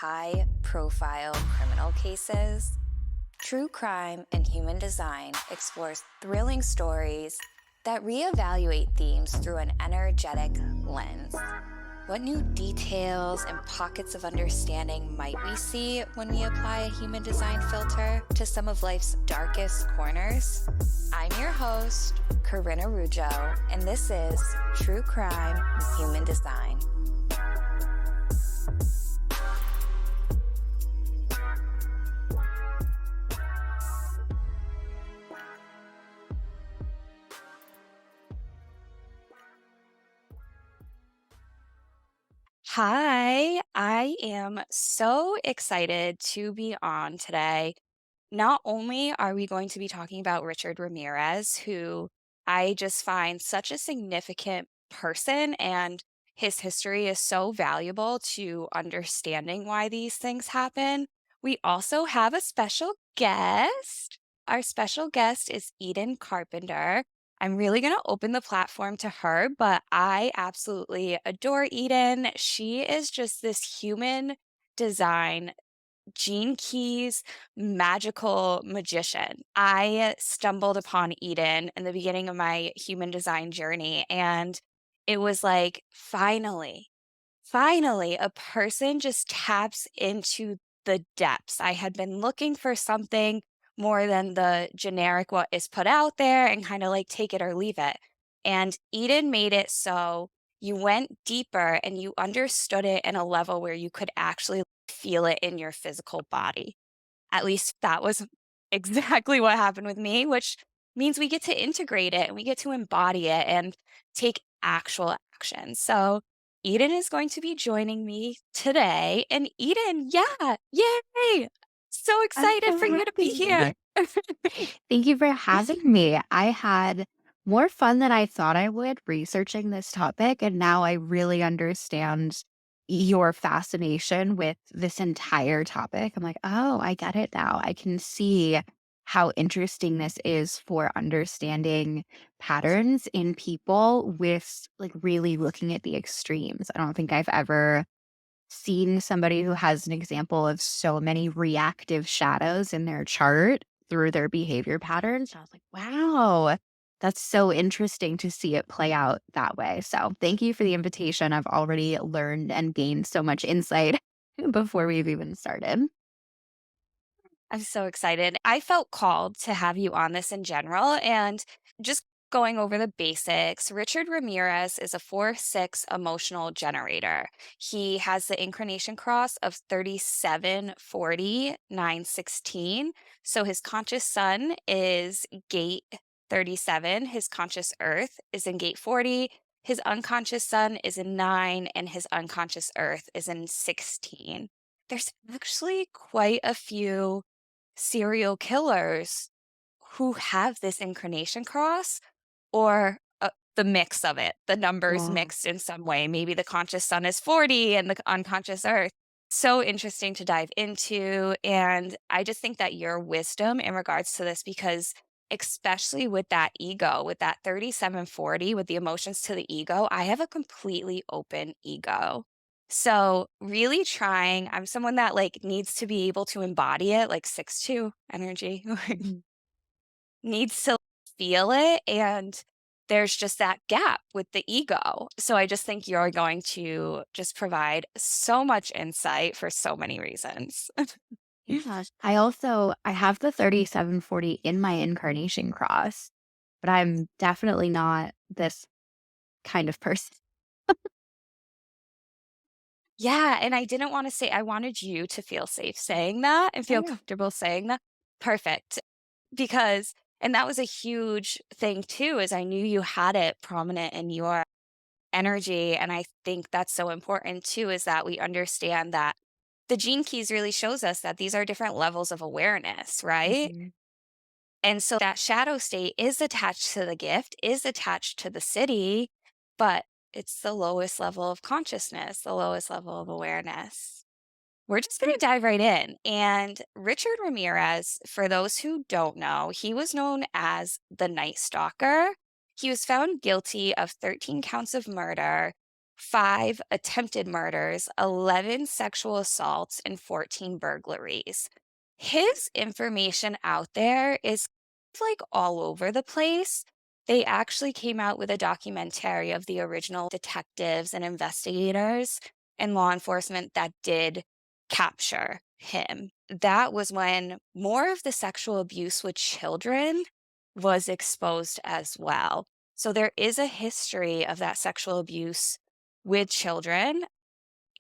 high profile criminal cases, True Crime and Human Design explores thrilling stories that reevaluate themes through an energetic lens. What new details and pockets of understanding might we see when we apply a human design filter to some of life's darkest corners? I'm your host, Corinna Rujo, and this is True Crime and Human Design. Hi, I am so excited to be on today. Not only are we going to be talking about Richard Ramirez, who I just find such a significant person, and his history is so valuable to understanding why these things happen. We also have a special guest. Our special guest is Eden Carpenter. I'm really going to open the platform to her, but I absolutely adore Eden. She is just this human design Gene Key's magical magician. I stumbled upon Eden in the beginning of my human design journey, and it was like, finally, a person just taps into the depths. I had been looking for something more than the generic what is put out there and kind of like take it or leave it. And Eden made it so you went deeper and you understood it in a level where you could actually feel it in your physical body. At least that was exactly what happened with me, which means we get to integrate it and we get to embody it and take actual action. So, Eden is going to be joining me today. And Eden, yeah, yay! So I'm excited so for you to be here. happy. Thank you for having me. I had more fun than I thought I would researching this topic, and now I really understand your fascination with this entire topic. I'm like, oh, I get it now. I can see how interesting this is for understanding patterns in people with like really looking at the extremes. I don't think I've ever seen somebody who has an example of so many reactive shadows in their chart through their behavior patterns. I was like, wow, that's so interesting to see it play out that way. So, thank you for the invitation. I've already learned and gained so much insight before we've even started. I'm so excited. I felt called to have you on this in general and just going over the basics. Richard Ramirez is a 4-6 emotional generator. He has the incarnation cross of 3740 916. So his conscious sun is gate 37, his conscious earth is in gate 40. His unconscious sun is in 9, and his unconscious earth is in 16. There's actually quite a few serial killers who have this incarnation cross or the mix of it, the numbers Wow. mixed in some way. Maybe the conscious sun is 40 and the unconscious earth. So interesting to dive into. And I just think that your wisdom in regards to this, because especially with that ego, with that 3740, with the emotions to the ego, I have a completely open ego. So really trying, I'm someone that like needs to be able to embody it, like 6-2 energy, Mhm. needs to feel it. And there's just that gap with the ego. So I just think you're going to just provide so much insight for so many reasons. Gosh. I have the 3740 in my incarnation cross, but I'm definitely not this kind of person. Yeah, and I didn't wanna say I wanted you to feel safe saying that and Oh, feel yeah. comfortable saying that. Perfect. Because and that was a huge thing too, is I knew you had it prominent in your energy, and I think that's so important too, is that we understand that the Gene Keys really shows us that these are different levels of awareness, right? Mhm. And so that shadow state is attached to the gift, is attached to the city, but it's the lowest level of consciousness, the lowest level of awareness. We're just going to dive right in. And Richard Ramirez, for those who don't know, he was known as the Night Stalker. He was found guilty of 13 counts of murder. 5 attempted murders, 11 sexual assaults, and 14 burglaries. His information out there is like all over the place. They actually came out with a documentary of the original detectives and investigators and law enforcement that did capture him. That was when more of the sexual abuse with children was exposed as well. So there is a history of that sexual abuse with children,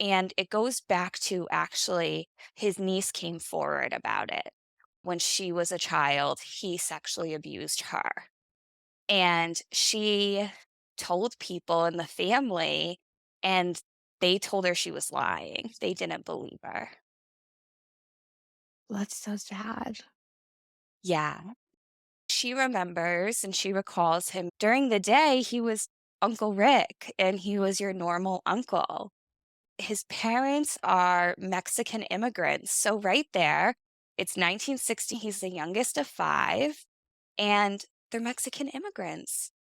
and it goes back to actually his niece came forward about it. When she was a child, he sexually abused her. And she told people in the family, and they told her she was lying. They didn't believe her. That's so sad. Yeah. She remembers and she recalls him during the day, he was Uncle Rick and he was your normal uncle. His parents are Mexican immigrants. So, right there, it's 1960. He's the youngest of five, and they're Mexican immigrants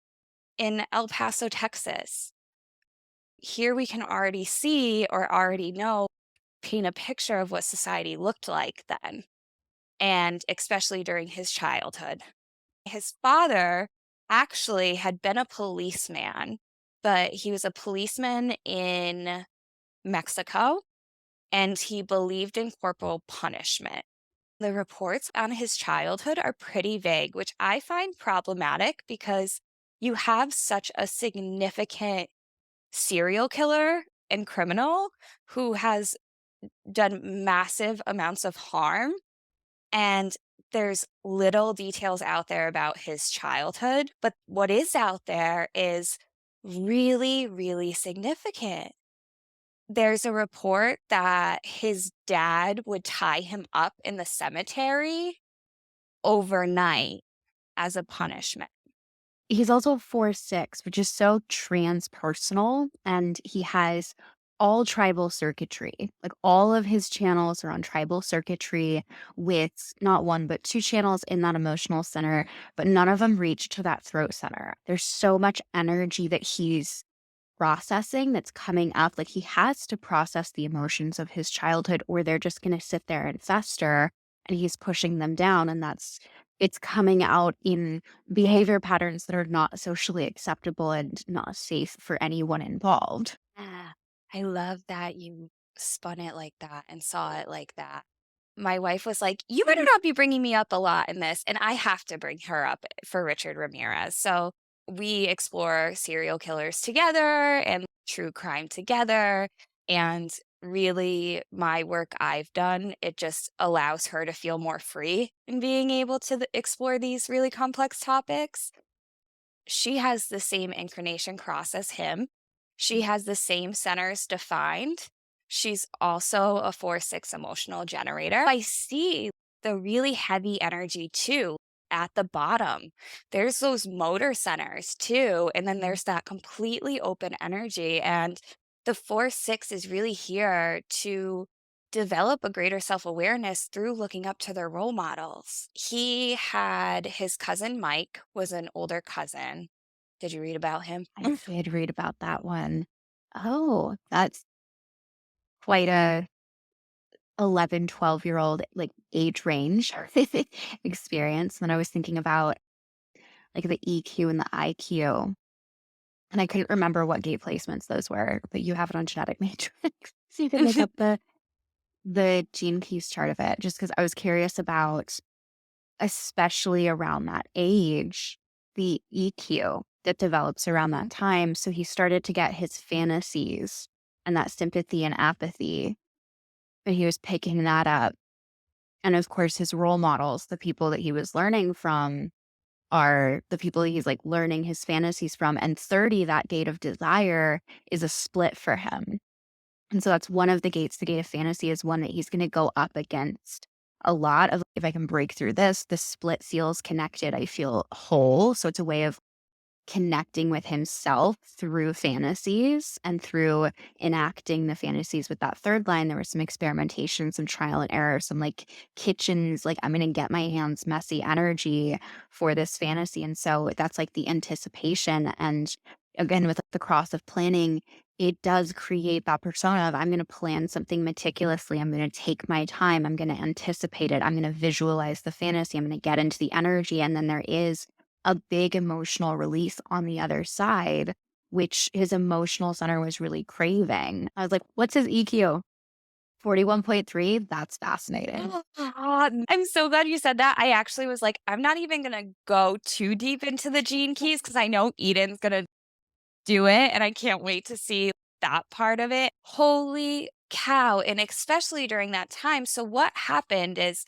in El Paso, Texas. Here we can already see or already know, paint a picture of what society looked like then, and especially during his childhood. His father actually had been a policeman, but he was a policeman in Mexico and he believed in corporal punishment. The reports on his childhood are pretty vague, which I find problematic because you have such a significant serial killer and criminal who has done massive amounts of harm. And there's little details out there about his childhood, but what is out there is really, really significant. There's a report that his dad would tie him up in the cemetery overnight as a punishment. He's also 4'6", which is so transpersonal, and he has all tribal circuitry. Like, all of his channels are on tribal circuitry with not one, but 2 channels in that emotional center, but none of them reach to that throat center. There's so much energy that he's processing that's coming up. Like, he has to process the emotions of his childhood or they're just going to sit there and fester, and he's pushing them down, and it's coming out in behavior patterns that are not socially acceptable and not safe for anyone involved. Yeah, I love that you spun it like that and saw it like that. My wife was like, "You better not be bringing me up a lot in this," and I have to bring her up for Richard Ramirez. So we explore serial killers together and true crime together, and really my work I've done, it just allows her to feel more free in being able to explore these really complex topics. She has the same incarnation cross as him. She has the same centers defined. She's also a 4-6 emotional generator. I see the really heavy energy too at the bottom. There's those motor centers too. And then Mhm. there's that completely open energy. And the 4-6 is really here to develop a greater self awareness through looking up to their role models. He had his cousin Mike, was an older cousin. Did you read about him? I did read about that one. Oh, that's quite a 11, 12-year-old, like, age range experience. When I was thinking about, like, the EQ and the IQ, and I couldn't remember what gate placements those were, but you have it on Genetic Matrix, so you could look up the gene keys chart of it, just because I was curious about, especially around that age, the EQ that develops around that time. So he started to get his fantasies and that sympathy and apathy, and he was picking that up. And of course, his role models, the people that he was learning from, are the people that he's like learning his fantasies from. And 30, that gate of desire, is a split for him. And so that's one of the gates. The gate of fantasy is one that he's going to go up against a lot of. If I can break through this, the split feels connected. I feel whole. So it's a way of connecting with himself through fantasies and through enacting the fantasies with that third line. There was some experimentation, some trial and error, some like kitchens, like, I'm going to get my hands messy energy for this fantasy. And so that's like the anticipation. And again, with the cross of planning, it does create that persona of I'm going to plan something meticulously. I'm going to take my time. I'm going to anticipate it. I'm going to visualize the fantasy. I'm going to get into the energy. And then there is a big emotional release on the other side, which his emotional center was really craving. I was like, what's his EQ? 41.3? That's fascinating. I'm so glad you said that. I actually was like, I'm not even gonna go too deep into the gene keys because I know Eden's gonna do it, and I can't wait to see that part of it. Holy cow, and especially during that time. So what happened is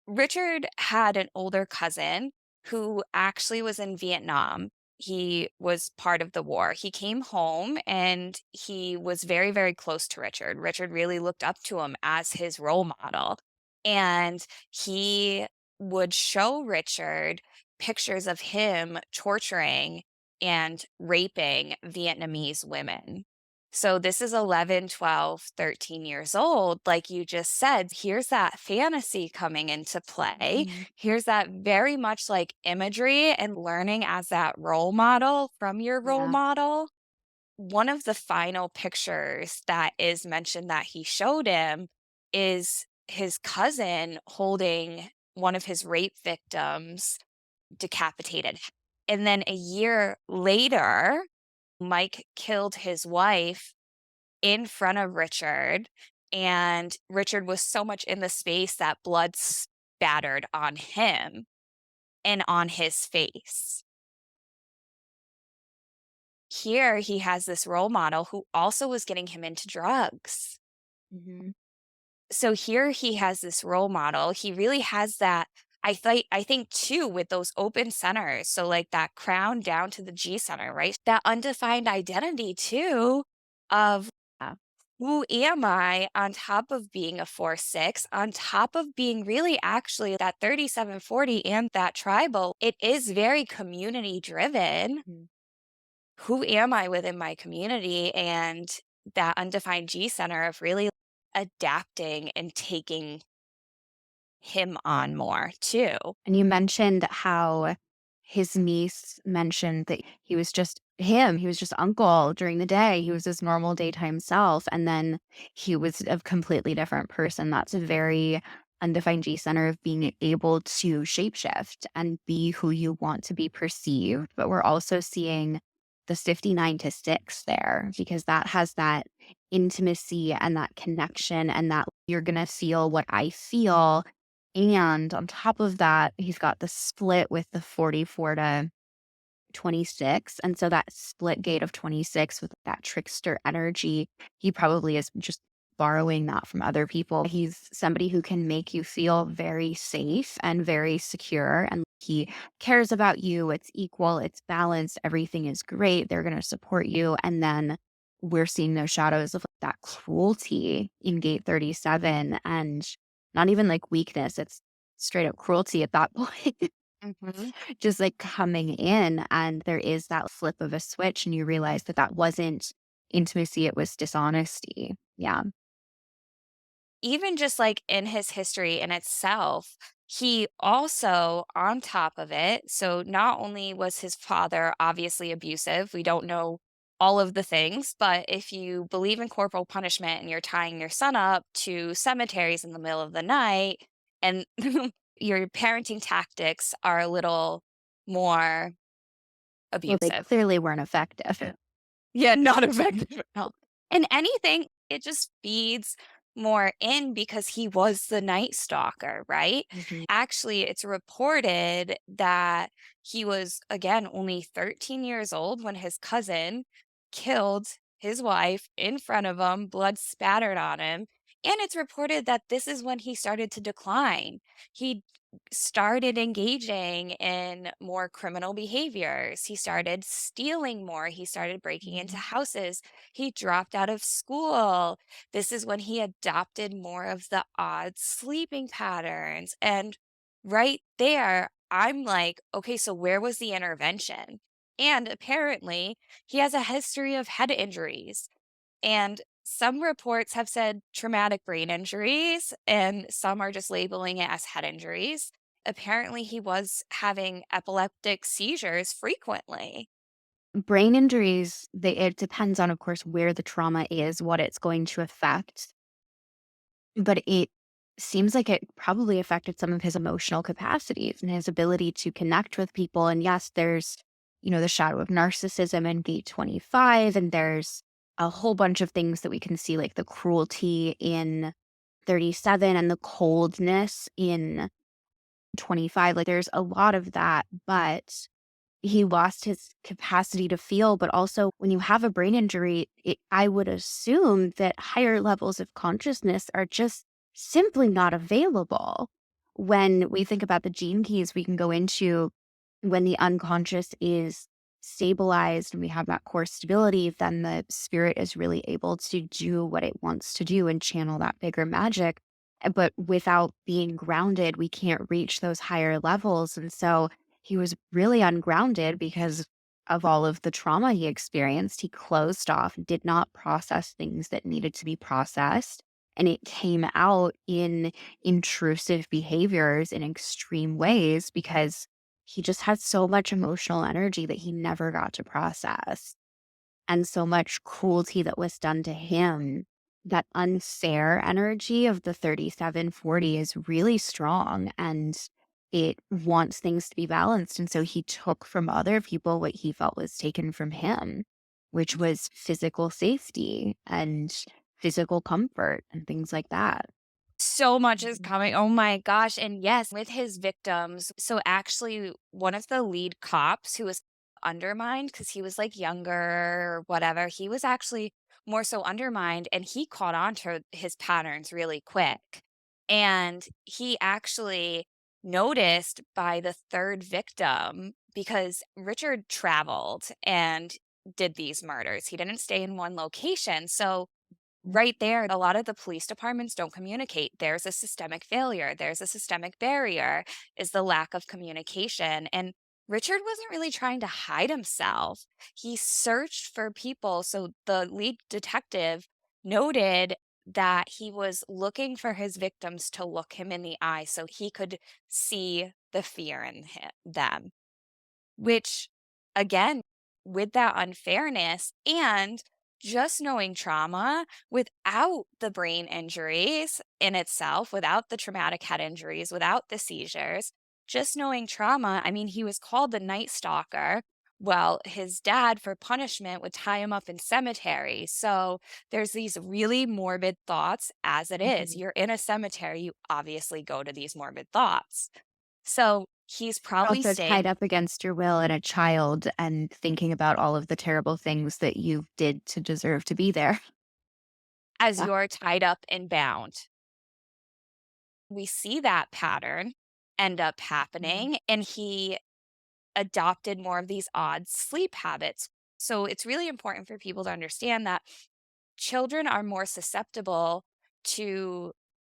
Richard had an older cousin who actually was in Vietnam. He was part of the war. He came home and he was very, very close to Richard. Richard really looked up to him as his role model. And he would show Richard pictures of him torturing and raping Vietnamese women. So this is 11, 12, 13 years old. Like you just said, here's that fantasy coming into play. Mhm. Here's that very much like imagery and learning as that role model from your role Yeah. model. One of the final pictures that is mentioned that he showed him is his cousin holding one of his rape victims decapitated. And then a year later, Mike killed his wife in front of Richard, and Richard was so much in the space that blood spattered on him and on his face. Here, he has this role model who also was getting him into drugs. Mhm. So here he has this role model. He really has that I think too with those open centers, so like that crown down to the G center, right? That undefined identity too of Yeah. who am I on top of being a 4-6, on top of being really actually that 3740 and that tribal? It is very community driven. Mhm. Who am I within my community? And that undefined G center of really adapting and taking him on more too. And you mentioned how his niece mentioned that he was just him. He was just uncle during the day. He was his normal daytime self. And then he was a completely different person. That's a very undefined G center of being able to shapeshift and be who you want to be perceived. But we're also seeing the 59 to 6 there because that has that intimacy and that connection and that you're going to feel what I feel and on top of that, he's got the split with the 44 to 26. And so that split gate of 26 with that trickster energy, he probably is just borrowing that from other people. He's somebody who can make you feel very safe and very secure. And he cares about you. It's equal, it's balanced, everything is great. They're going to support you. And then we're seeing those shadows of that cruelty in gate 37 and not even like weakness. It's straight up cruelty at that point. Mhm. Just, like, coming in, and there is that flip of a switch, and you realize that that wasn't intimacy, it was dishonesty. Yeah. Even just like in his history in itself, he also, on top of it, so not only was his father obviously abusive, we don't know all of the things, but if you believe in corporal punishment and you're tying your son up to cemeteries in the middle of the night, and your parenting tactics are a little more Well, they abusive. clearly weren't effective. Yeah, not effective at all. And anything, it just feeds more in because he was the night stalker, right? Mhm. Actually, it's reported that he was, again, only 13 years old when his cousin killed his wife in front of him, blood spattered on him. And it's reported that this is when he started to decline. He started engaging in more criminal behaviors. He started stealing more. He started breaking into Mhm. houses. He dropped out of school. This is when he adopted more of the odd sleeping patterns. And right there, I'm like, okay, so where was the intervention? And apparently, he has a history of head injuries. And some reports have said traumatic brain injuries, and some are just labeling it as head injuries. Apparently, he was having epileptic seizures frequently. brain injuries, it depends on, of course, where the trauma is, what it's going to affect, but it seems like it probably affected some of his emotional capacities and his ability to connect with people. And yes, there's, the shadow of narcissism in gate 25, and there's a whole bunch of things that we can see, like the cruelty in 37 and the coldness in 25. Like there's a lot of that, but he lost his capacity to feel. But also, when you have a brain injury, I would assume that higher levels of consciousness are just simply not available. When we think about the gene keys we can go into, when the unconscious is stabilized and we have that core stability, then the spirit is really able to do what it wants to do and channel that bigger magic. But without being grounded, we can't reach those higher levels. And so he was really ungrounded because of all of the trauma he experienced. He closed off, did not process things that needed to be processed. And it came out in intrusive behaviors in extreme ways because he just had so much emotional energy that he never got to process, and so much cruelty that was done to him. That unfair energy of the 3740 is really strong, and it wants things to be balanced. And so he took from other people what he felt was taken from him, which was physical safety and physical comfort and things like that. So much is coming. Oh my gosh. And yes, with his victims. So actually, one of the lead cops who was undermined because he was like younger or whatever, he was actually more so undermined and he caught on to his patterns really quick. And he actually noticed by the third victim because Richard traveled and did these murders. He didn't stay in one location. So right there, a lot of the police departments don't communicate. There's a systemic failure. There's a systemic barrier, is the lack of communication. And Richard wasn't really trying to hide himself. He searched for people. So the lead detective noted that he was looking for his victims to look him in the eye so he could see the fear in them. Which, again, with that unfairness and just knowing trauma without the brain injuries in itself, without the traumatic head injuries, without the seizures, just knowing trauma. I mean, he was called the Night Stalker. Well, his dad, for punishment, would tie him up in cemeteries. So there's these really morbid thoughts as it is. Mhm. You're in a cemetery, you obviously go to these morbid thoughts. So he's probably Also tied staying up against your will and a child and thinking about all of the terrible things that you did to deserve to be there. as Yeah. you're tied up and bound. We see that pattern end up Mhm. happening, and he adopted more of these odd sleep habits. So it's really important for people to understand that children are more susceptible to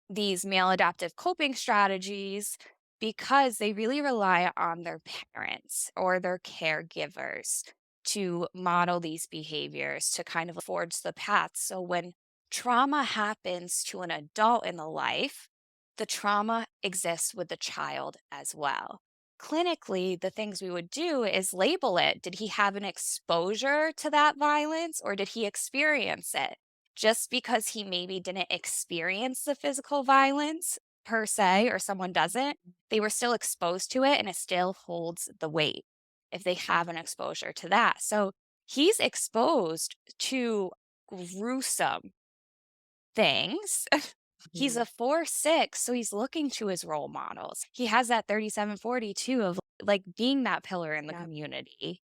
these maladaptive coping strategies because they really rely on their parents or their caregivers to model these behaviors to kind of forge the path. So when trauma happens to an adult in the life, the trauma exists with the child as well. Clinically, the things we would do is label it. Did he have an exposure to that violence or did he experience it? Just because he maybe didn't experience the physical violence per se, or someone doesn't, they were still exposed to it and it still holds the weight if they have an exposure to that. So he's exposed to gruesome things. He's Mhm. a 4-6, so he's looking to his role models. He has that 3740 too of like being that pillar in the Yeah. community.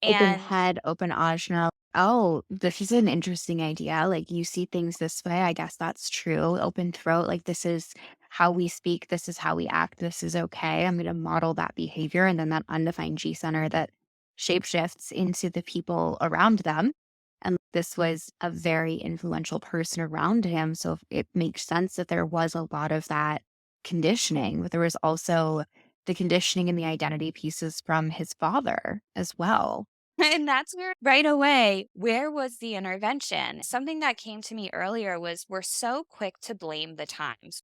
Open And head, open ajna. Oh, this is an interesting idea. Like, you see things this way. I guess that's true. Open throat. Like, this is how we speak. This is how we act. This is okay. I'm going to model that behavior. And then that undefined G center that shapeshifts into the people around them. And this was a very influential person around him. So it makes sense that there was a lot of that conditioning, but there was also the conditioning and the identity pieces from his father as well. and that's where right away, where was the intervention? Something that came to me earlier was we're so quick to blame the times.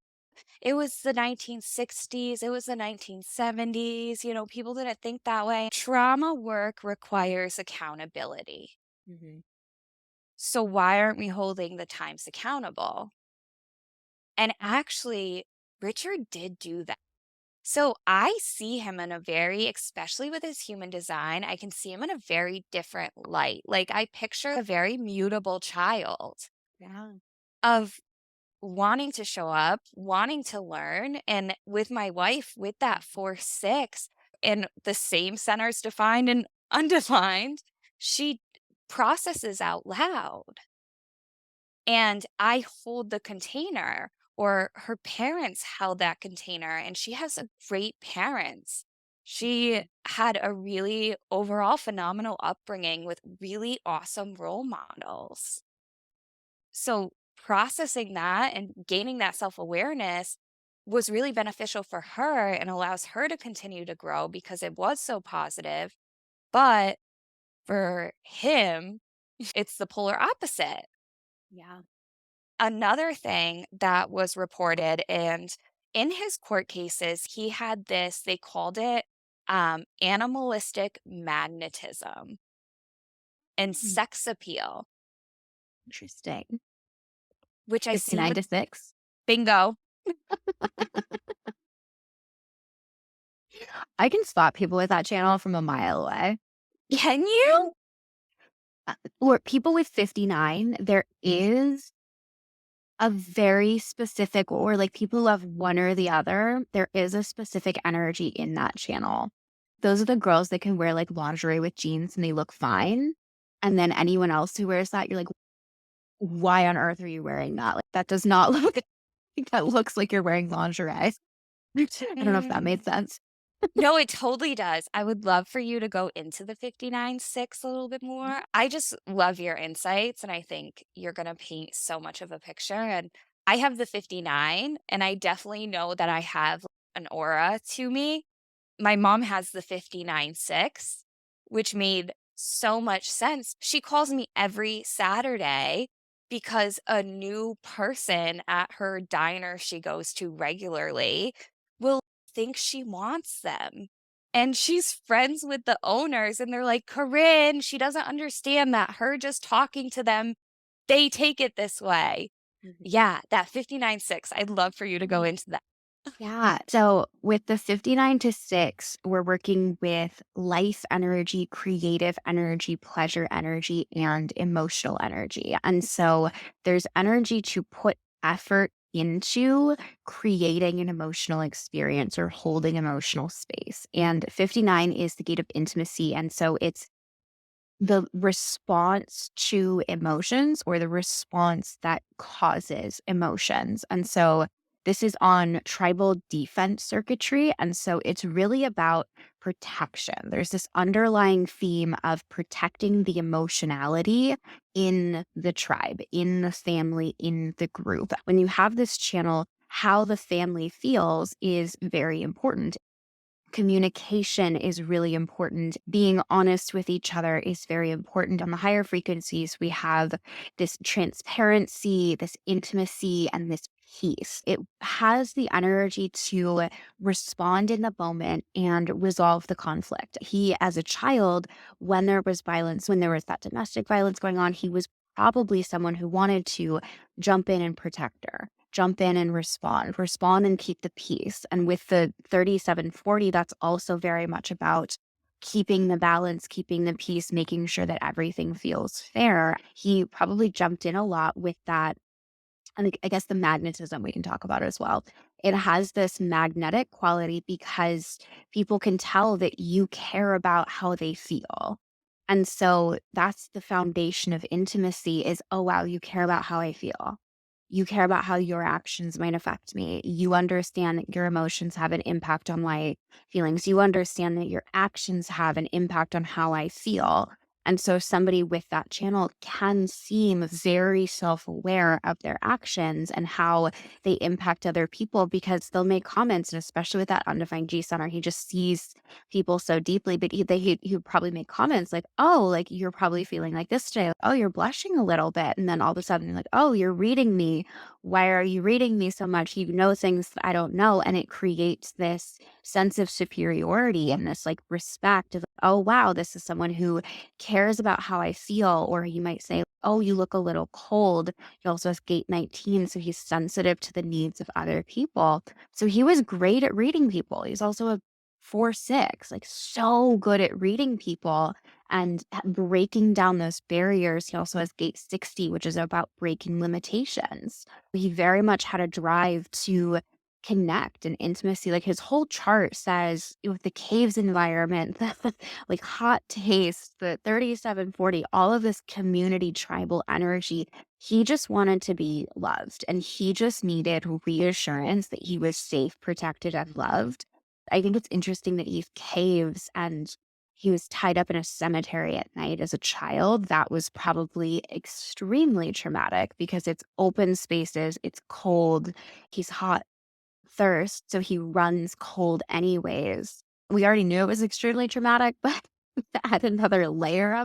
it was the 1960s, it was the 1970s, people didn't think that way. Trauma work requires accountability. Mhm. So why aren't we holding the times accountable? And actually, Richard did do that. So I see him in a very, especially with his human design, I can see him in a very different light. Like I picture a very mutable child Yeah. of wanting to show up, wanting to learn. And with my wife, with that 4-6 and the same centers defined and undefined, she processes out loud. And I hold the container, or her parents held that container, and she has a great parents. She Mhm. had a really overall phenomenal upbringing with really awesome role models. So processing that and gaining that self-awareness was really beneficial for her and allows her to continue to grow because it was so positive. But for him, it's the polar opposite. Yeah. Another thing that was reported, and in his court cases, he had this, they called it animalistic magnetism and Mm, sex appeal, interesting. which I see 59 with to 6. bingo. I can spot people with that channel from a mile away. Can you? Or people with 59, there is a very specific, or like people who have one or the other, there is a specific energy in that channel. Those are the girls that can wear like lingerie with jeans and they look fine. And then anyone else who wears that, you're like, why on earth are you wearing that? Like that does not look that looks like you're wearing lingerie. I don't know if that made Mm. sense. No, it totally does. I would love for you to go into the 59-6 a little bit more. I just love your insights, and I think you're gonna paint so much of a picture, and I have the 59, and I definitely know that I have an aura to me. My mom has the 59-6, which made so much sense. She calls me every Saturday because a new person at her diner she goes to regularly will think she wants them. And she's friends with the owners, and they're like, "Corinne, she doesn't understand that her just talking to them, they take it this way." Mhm. Yeah, that 59-6. I'd love for you to go into that. Yeah. So with the 59 to 6, we're working with life energy, creative energy, pleasure energy, and emotional energy. And so there's energy to put effort into creating an emotional experience or holding emotional space. And 59 is the gate of intimacy. And so it's the response to emotions or the response that causes emotions. And so this is on tribal defense circuitry. And so it's really about protection. There's this underlying theme of protecting the emotionality in the tribe, in the family, in the group. When you have this channel, how the family feels is very important. Communication is really important. Being honest with each other is very important. On the higher frequencies, we have this transparency, this intimacy, and this peace. It has the energy to respond in the moment and resolve the conflict. He, as a child, when there was violence, when there was that domestic violence going on, he was probably someone who wanted to jump in and protect her, jump in and respond and keep the peace. And with the 3740, that's also very much about keeping the balance, keeping the peace, making sure that everything feels fair. He probably jumped in a lot with that. And I guess the magnetism we can talk about as well. It has this magnetic quality because people can tell that you care about how they feel. And so that's the foundation of intimacy is, oh, wow, you care about how I feel. You care about how your actions might affect me. You understand that your emotions have an impact on my feelings. You understand that your actions have an impact on how I feel. And so somebody with that channel can seem very self-aware of their actions and how they impact other people because they'll make comments, and especially with that undefined G center, he just sees people so deeply, but he would probably make comments like, "Oh, like, you're probably feeling like this today. Oh, you're blushing a little bit." And then all of a sudden, like, "Oh, you're reading me. Why are you reading me so much? You know things that I don't know." And it creates this sense of superiority and this like respect of, "Oh, wow, this is someone who cares about how I feel." Or you might say, "Oh, you look a little cold." He also has gate 19, so he's sensitive to the needs of other people. So he was great at reading people. He's also a 4-6, like so good at reading people and breaking down those barriers. He also has gate 60, which is about breaking limitations. He very much had a drive to connect and intimacy. Like his whole chart says with the caves environment, like hot taste, the 3740, all of this community tribal energy. He just wanted to be loved and he just needed reassurance that he was safe, protected, and loved. I think it's interesting that he's caves and he was tied up in a cemetery at night as a child. That was probably extremely traumatic because it's open spaces, it's cold, he's hot, thirst, so he runs cold anyways. We already knew it was extremely traumatic, but to add another layer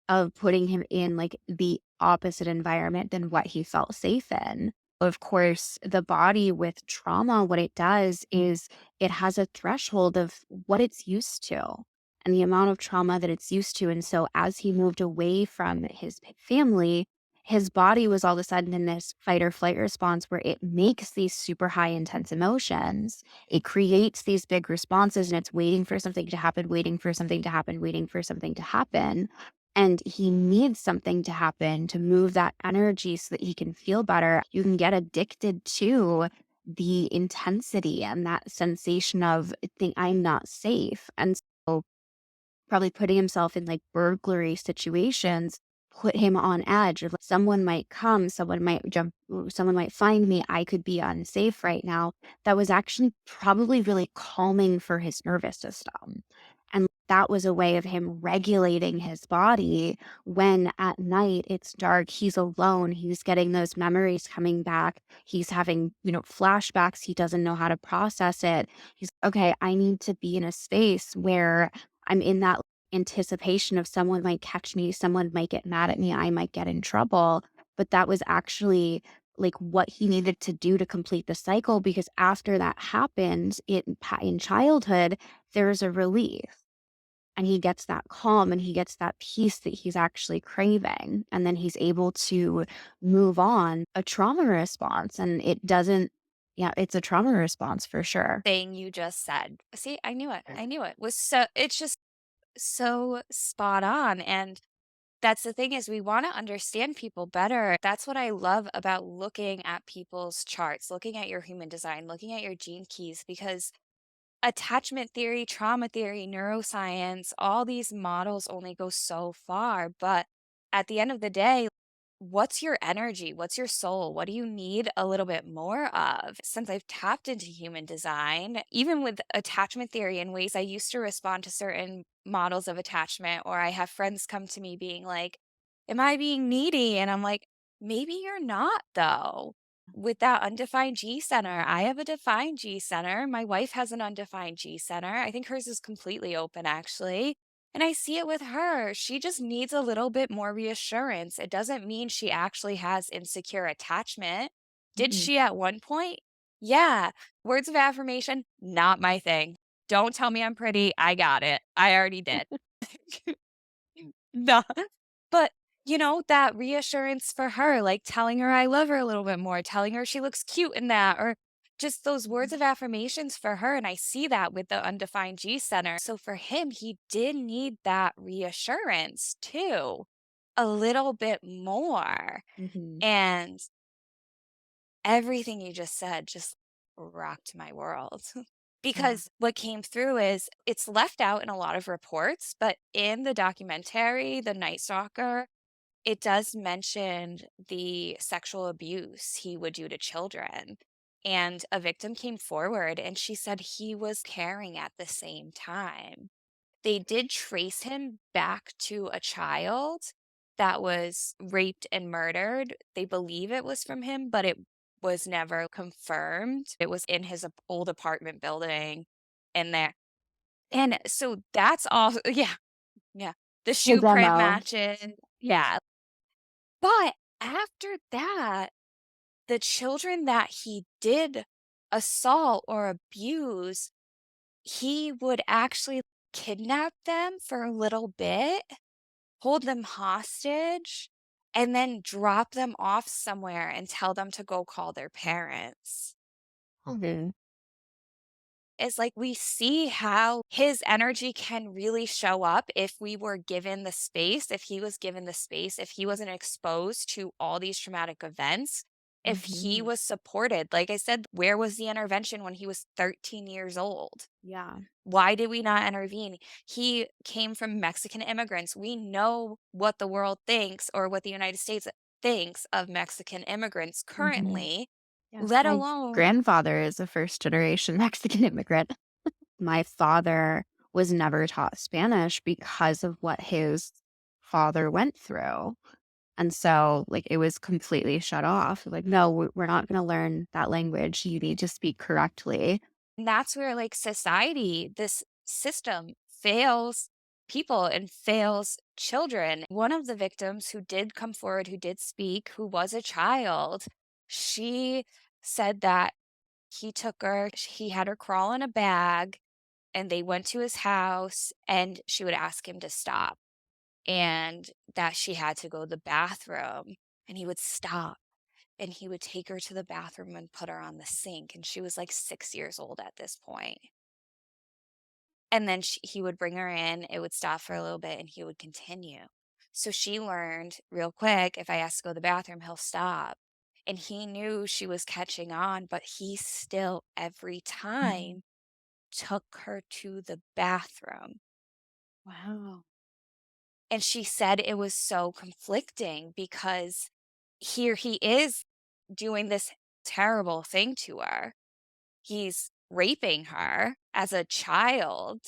of putting him in, like, the opposite environment than what he felt safe in. Of course, the body with trauma, what it does is it has a threshold of what it's used to and the amount of trauma that it's used to, and so as he moved away from his family, his body was all of a sudden in this fight or flight response where it makes these super high intense emotions. It creates these big responses, and it's waiting for something to happen, waiting for something to happen, waiting for something to happen. And he needs something to happen to move that energy so that he can feel better. You can get addicted to the intensity and that sensation of think I'm not safe. And so probably putting himself in like burglary situations put him on edge of like, someone might come, someone might jump, someone might find me, I could be unsafe right now. That was actually probably really calming for his nervous system. And that was a way of him regulating his body when at night it's dark, he's alone, he's getting those memories coming back, he's having, flashbacks, he doesn't know how to process it. He's okay, I need to be in a space where I'm in that anticipation of someone might catch me, someone might get mad at me, I might get in trouble. But that was actually like what he needed to do to complete the cycle because after that happened in childhood, there's a relief and he gets that calm and he gets that peace that he's actually craving. And then he's able to move on a trauma response. And it doesn't, yeah, it's a trauma response for sure. Thing you just said. See, I knew it. I knew it. Was so it's just so spot on. And that's the thing is we want to understand people better. That's what I love about looking at people's charts, looking at your human design, looking at your gene keys, because attachment theory, trauma theory, neuroscience, all these models only go so far. But at the end of the day, what's your energy? What's your soul? What do you need a little bit more of? Since I've tapped into human design, even with attachment theory in ways I used to respond to certain models of attachment, or I have friends come to me being like, am I being needy? And I'm like, maybe you're not, though. With that undefined G center, I have a defined G center. My wife has an undefined G center. I think hers is completely open, actually. And I see it with her. She just needs a little bit more reassurance. It doesn't mean she actually has insecure attachment. Did Mhm. she at one point? Yeah. Words of affirmation, not my thing. Don't tell me I'm pretty. I got it. I already did. No. But, that reassurance for her, like telling her I love her a little bit more, telling her she looks cute in that, or just those words of affirmations for her. And I see that with the undefined G center. So for him, he did need that reassurance too, a little bit more. Mhm. And everything you just said just rocked my world. Yeah. Because what came through is it's left out in a lot of reports, but in the documentary, The Night Stalker, it does mention the sexual abuse he would do to children. And a victim came forward and she said he was caring at the same time. They did trace him back to a child that was raped and murdered. They believe it was from him, but it was never confirmed. It was in his old apartment building in there. And so that's all yeah, yeah. The His shoe print MO. matches. Yeah. But after that, the children that he did assault or abuse, he would actually kidnap them for a little bit, hold them hostage, and then drop them off somewhere and tell them to go call their parents. Mhm. It's like we see how his energy can really show up if we were given the space, if he was given the space, if he wasn't exposed to all these traumatic events, if he Mhm. was supported. Like I said, where was the intervention when he was 13 years old? Yeah. Why did we not intervene? He came from Mexican immigrants. We know what the world thinks or what the United States thinks of Mexican immigrants Mhm. currently, Yes, let my alone grandfather is a first generation Mexican immigrant. My father was never taught Spanish because of what his father went through. And so, like, it was completely shut off. Like, no, we're not going to learn that language. You need to speak correctly. and that's where, like, society, this system fails people and fails children. One of the victims who did come forward, who did speak, who was a child, she said that he took her, he had her crawl in a bag, and they went to his house, and she would ask him to stop, and that she had to go to the bathroom, and he would stop, and he would take her to the bathroom and put her on the sink, and she was, like, 6 years old at this point. And then he would bring her in, it would stop for a little bit, and he would continue. So she learned real quick, if I ask to go to the bathroom, he'll stop. And he knew she was catching on, but he still, every Mhm. time, took her to the bathroom. Wow. And she said it was so conflicting because here he is doing this terrible thing to her. He's raping her as a child,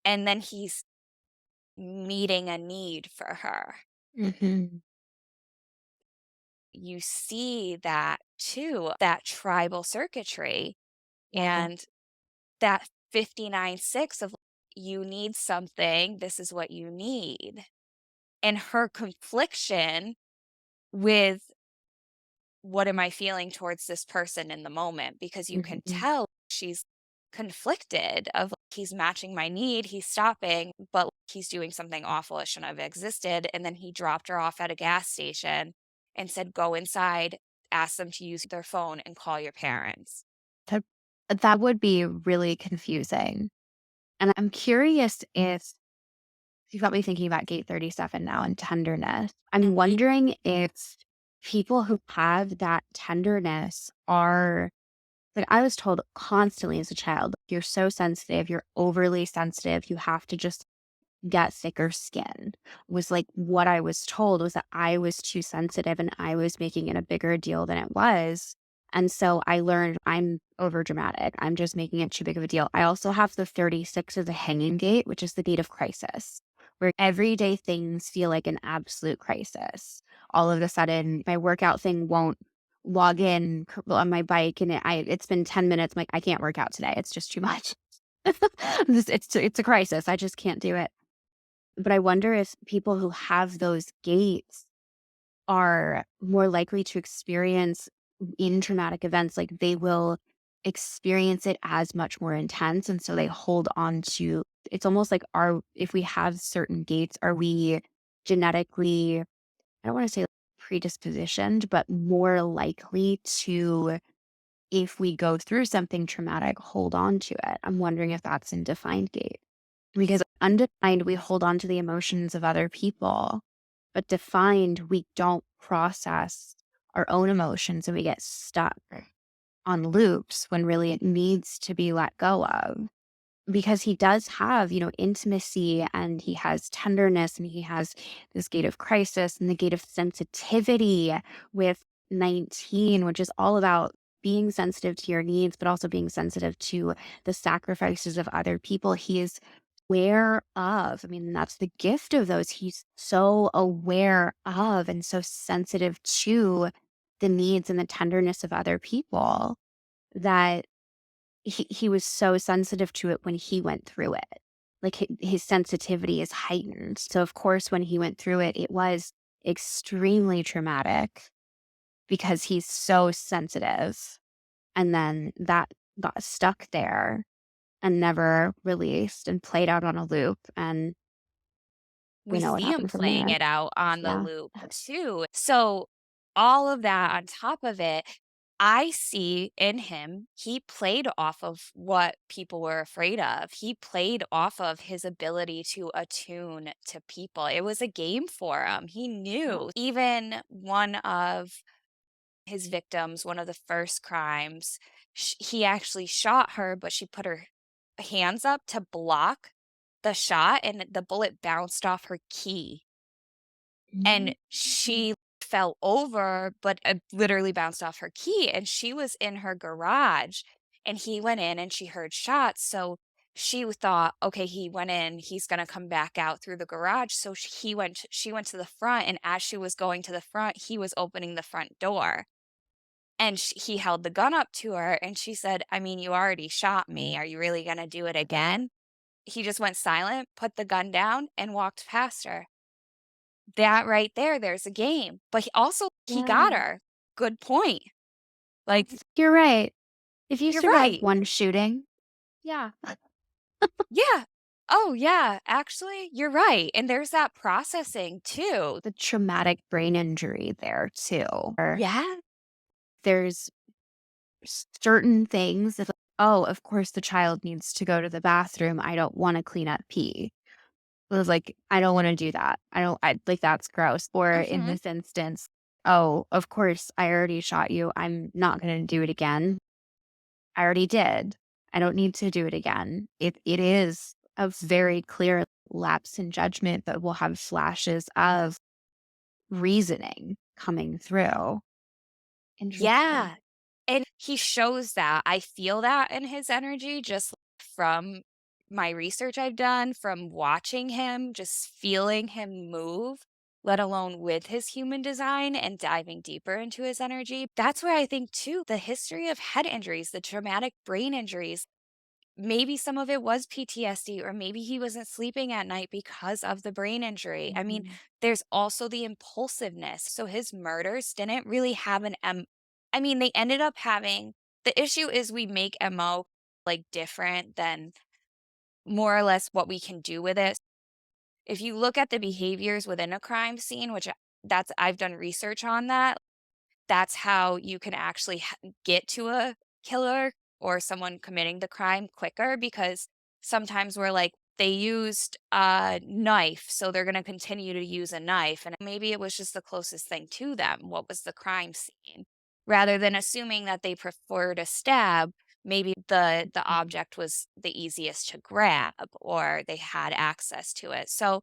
and then he's meeting a need for her. Mhm. You see that too, that tribal circuitry Yeah. and that 59-6 of you need something, this is what you need. And her confliction with what am I feeling towards this person in the moment? Because you can Mhm. tell she's conflicted of like, he's matching my need, he's stopping, but he's doing something awful. It shouldn't have existed. And then he dropped her off at a gas station and said, go inside, ask them to use their phone and call your parents. That that would be really confusing. And I'm curious if you got me thinking about Gate 37 now and tenderness. I'm Mhm. wondering if people who have that tenderness are like I was told constantly as a child, you're so sensitive, you're overly sensitive, you have to just get thicker skin. Was like what I was told was that I was too sensitive and I was making it a bigger deal than it was. And so I learned I'm over dramatic. I'm just making it too big of a deal. I also have the 36 as a hanging gate, which is the gate of crisis, where everyday things feel like an absolute crisis. All of a sudden, my workout thing won't log in on my bike and it's been 10 minutes. I'm like, I can't work out today. It's just too much. It's a crisis. I just can't do it. But I wonder if people who have those gates are more likely to experience in traumatic events, like they will experience it as much more intense. And so they hold on to it's almost like are if we have certain gates, are we genetically, I don't want to say predispositioned, but more likely to, if we go through something traumatic, hold on to it. I'm wondering if that's in defined gate. Because undefined, we hold on to the emotions of other people, but defined, we don't process our own emotions and we get stuck on loops when really it needs to be let go of. Because he does have, intimacy and he has tenderness and he has this gate of crisis and the gate of sensitivity with 19, which is all about being sensitive to your needs, but also being sensitive to the sacrifices of other people. He is aware of. I mean, that's the gift of those. He's so aware of and so sensitive to the needs and the tenderness of other people that he was so sensitive to it when he went through it. Like his sensitivity is heightened. So of course, when he went through it, it was extremely traumatic because he's so sensitive. And then that got stuck there and never released and played out on a loop. And we We know what see him happened from playing there. it out on the Yeah. loop too. So, all of that on top of it, I see in him, he played off of what people were afraid of. He played off of his ability to attune to people. It was a game for him. He Yeah. knew. Even one of his victims, one of the first crimes, he actually shot her, but she put her hands up to block the shot, and the bullet bounced off her key, Mhm. and she fell over, but it literally bounced off her key, and she was in her garage, and he went in and she heard shots, so she thought, "Okay, he went in, he's gonna come back out through the garage," so she went to the front, and as she was going to the front, he was opening the front door. And he held the gun up to her, and she said, "I mean, you already shot me. Are you really gonna do it again?" He just went silent, put the gun down, and walked past her. That right there, there's a game. But he got Yeah. her. Good point. Like, You're right. If you you're survive right. one shooting, yeah. Yeah. Oh, yeah. Actually, you're right. And there's that processing too. The traumatic brain injury there too. Or Yeah. there's certain things that, oh, of course the child needs to go to the bathroom. I don't want to clean up pee. It was like, I don't want to do that. I like that's gross. Or in Mhm. this instance, oh, of course I already shot you. I'm not going to do it again. I already did. I don't need to do it again. It is a very clear lapse in judgment, but we'll have flashes of reasoning coming through. Interesting. Yeah. And he shows that. I feel that in his energy just from my research I've done, from watching him, just feeling him move, let alone with his human design and diving deeper into his energy. That's where I think, too, the history of head injuries, the traumatic brain injuries, maybe some of it was PTSD, or maybe he wasn't sleeping at night because of the brain injury. I mean, Mhm. there's also the impulsiveness. So his murders didn't really have an I mean, they ended up having the issue is we make MO like different than more or less what we can do with it. If you look at the behaviors within a crime scene, which I've done research on that, that's how you can actually get to a killer or someone committing the crime quicker because sometimes we're like, they used a knife, so they're going to continue to use a knife. And maybe it was just the closest thing to them. What was the crime scene? Rather than assuming that they preferred a stab, maybe the object was the easiest to grab or they had access to it. So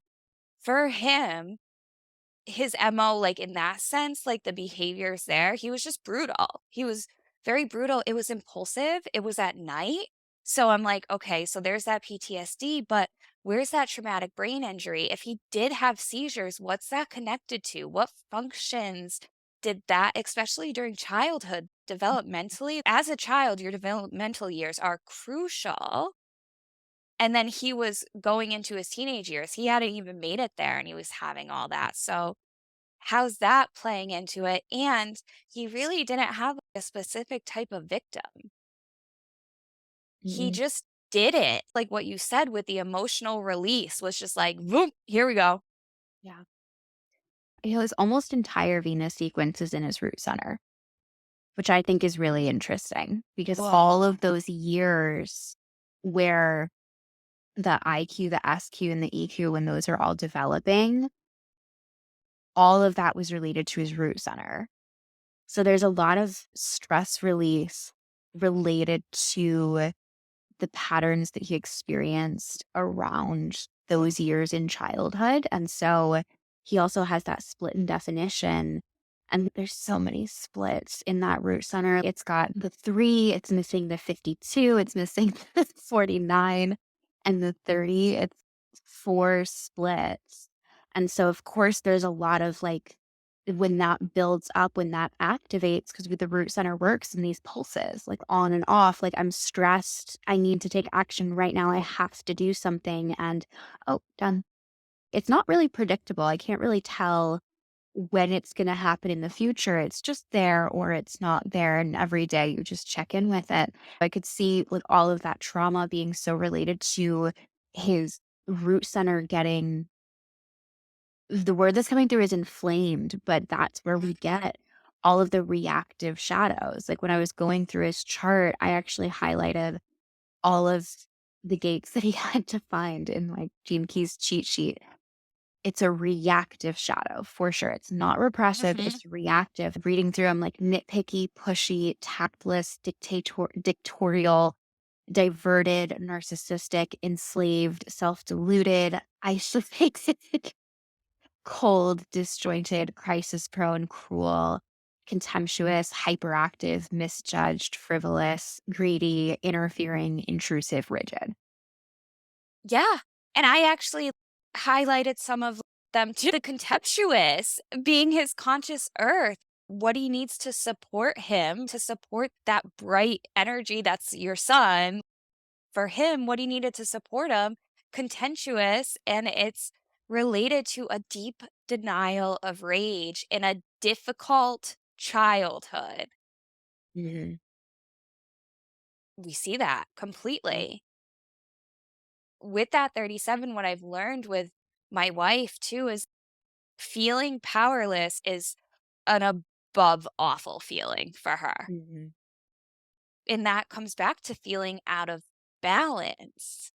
for him, his MO, like, in that sense, like, the behaviors there, he was just brutal. He was very brutal. It was impulsive. It was at night. So I'm like, okay, so there's that PTSD, but where's that traumatic brain injury? If he did have seizures, what's that connected to? What functions did that, especially during childhood, developmentally? As a child, your developmental years are crucial. And then he was going into his teenage years. He hadn't even made it there and he was having all that. So how's that playing into it? And he really didn't have like, a specific type of victim. He Mhm. just did it. Like what you said with the emotional release was just like, "Voom, here we go." Yeah. His almost entire Venus sequence is in his root center, which I think is really interesting because all Whoa. of those years where the IQ, the SQ, and the EQ, when those are all developing, all of that was related to his root center. So there's a lot of stress release related to the patterns that he experienced around those years in childhood. And so he also has that split in definition. And there's so many splits in that root center. It's got the 3, it's missing the 52, it's missing the 49. and the 30, it's 4 splits. And so, of course, there's a lot of like, when that builds up, when that activates, because the root center works in these pulses, like on and off. Like, I'm stressed. I need to take action right now. I have to do something. And oh, done. It's not really predictable. I can't really tell when it's going to happen in the future. It's just there or it's not there. And every day you just check in with it. I could see with all of that trauma being so related to his root center getting, the word that's coming through is inflamed, but that's where we get all of the reactive shadows. Like when I was going through his chart, I actually highlighted all of the gates that he had to find in like Gene Key's cheat sheet. It's a reactive shadow for sure. It's not repressive, Mhm. it's reactive. Reading through, I'm like nitpicky, pushy, tactless, dictatorial, diverted, narcissistic, enslaved, self-deluded, isolated, cold, disjointed, crisis prone, cruel, contemptuous, hyperactive, misjudged, frivolous, greedy, interfering, intrusive, rigid. Yeah, and I actually highlighted some of them too. The contemptuous being his conscious earth, what he needs to support him, to support that bright energy that's your sun. For him, what he needed to support him, contentious, and it's related to a deep denial of rage in a difficult childhood. Mhm. We see that completely. With that 37, what I've learned with my wife too is feeling powerless is an above awful feeling for her. Mhm. And that comes back to feeling out of balance,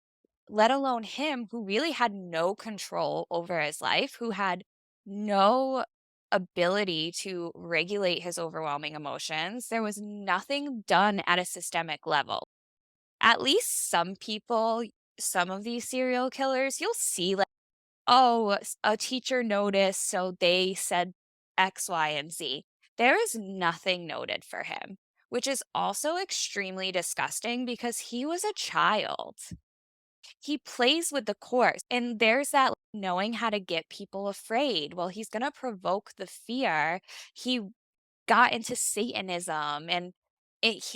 let alone him who really had no control over his life, who had no ability to regulate his overwhelming emotions. There was nothing done at a systemic level. At least some people, some of these serial killers, you'll see like, oh, a teacher noticed, so they said X, Y, and Z. There is nothing noted for him, which is also extremely disgusting because he was a child. He plays with the course, and there's that knowing how to get people afraid. Well, he's going to provoke the fear. He got into Satanism, and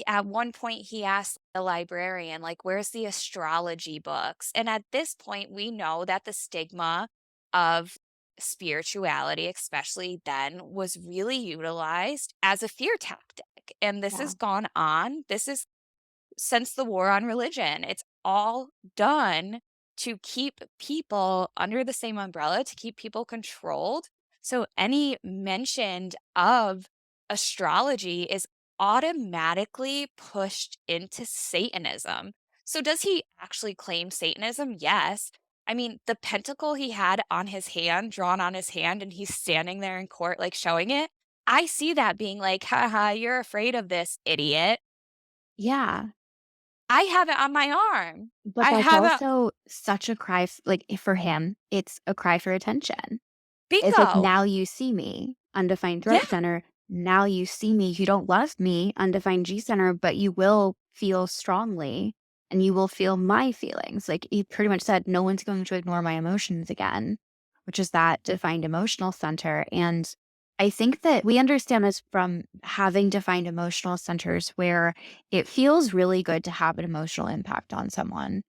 at one point he asked the librarian, like, where's the astrology books? And at this point, we know that the stigma of spirituality, especially then, was really utilized as a fear tactic. And this has Yeah. gone on. This is since the war on religion. It's all done to keep people under the same umbrella, to keep people controlled. So any mention of astrology is automatically pushed into Satanism. So does he actually claim Satanism? Yes. I mean, the pentacle he had on his hand, drawn on his hand, and he's standing there in court, like showing it. I see that being like, haha, you're afraid of this, idiot. Yeah. I have it on my arm. But I that's have a also such a cry like, for him, it's a cry for attention. It's like, bingo. "Now you see me, undefined Yeah. throat center. Now you see me. You don't love me, undefined G center, but you will feel strongly, and you will feel my feelings." Like, he pretty much said, "No one's going to ignore my emotions again," which is that defined emotional center, and I think that we understand this from having defined emotional centers where it feels really good to have an emotional impact on someone,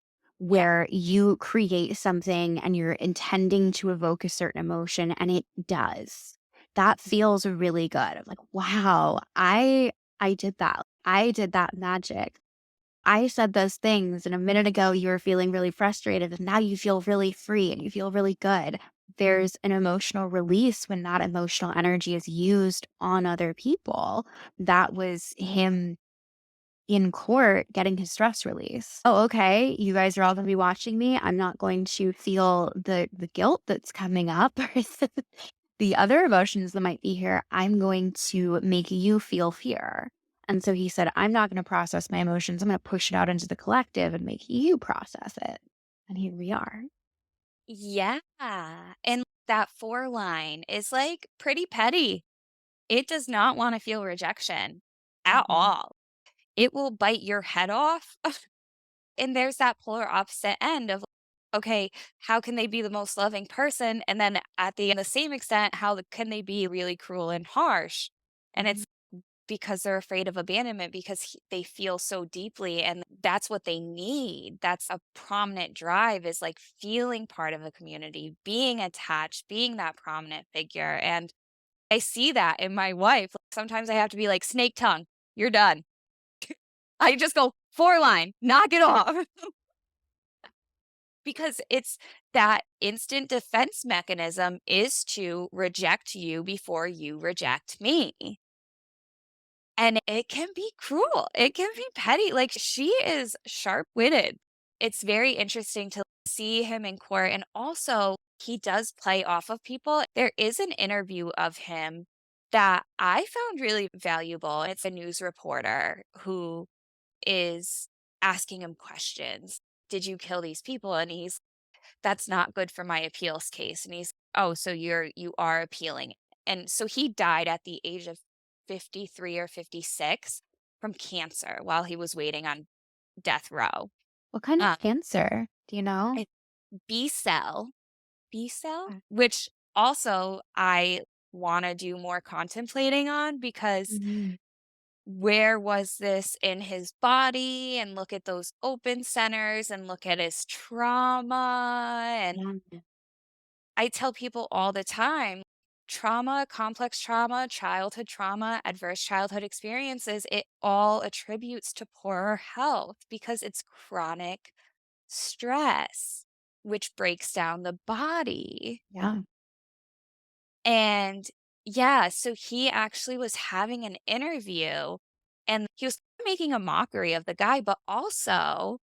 Yeah. where you create something and you're intending to evoke a certain emotion and it does. That feels really good. I'm like, wow, I did that. I did that magic. I said those things and a minute ago you were feeling really frustrated and now you feel really free and you feel really good. There's an emotional release when that emotional energy is used on other people. That was him in court getting his stress release. Oh, okay. You guys are all going to be watching me. I'm not going to feel the guilt that's coming up or the other emotions that might be here. I'm going to make you feel fear. And so he said, I'm not going to process my emotions. I'm going to push it out into the collective and make you process it. And here we are. Yeah. And that 4 line is, like, pretty petty. It does not wanna feel rejection at Mhm. all. It will bite your head off And there's that polar opposite end of, okay, how can they be the most loving person? And then at the same extent, can they be really cruel and harsh? And Mhm. it's because they're afraid of abandonment because they feel so deeply and that's what they need. That's a prominent drive is like feeling part of a community, being attached, being that prominent figure. And I see that in my wife. Like, sometimes I have to be like, snake tongue, you're done. I just go 4 line, knock it off. Because it's that instant defense mechanism is to reject you before you reject me. And it can be cruel. It can be petty. Like she is sharp-witted. It's very interesting to see him in court. And also, he does play off of people. There is an interview of him that I found really valuable. It's a news reporter who is asking him questions. Did you kill these people? And he's that's not good for my appeals case. And he's, oh, so you are appealing. And so he died at the age of 53 or 56 from cancer while he was waiting on death row. What kind of Uh, cancer? Do you know? it, B cell, B cell, Okay. which also I want to do more contemplating on because Mhm. where was this in his body and look at those open centers and look at his trauma and Yeah. I tell people all the time, trauma, complex trauma, childhood trauma, adverse childhood experiences, it all attributes to poorer health because it's chronic stress, which breaks down the body. Yeah. And yeah, so he actually was having an interview and he was making a mockery of the guy, but also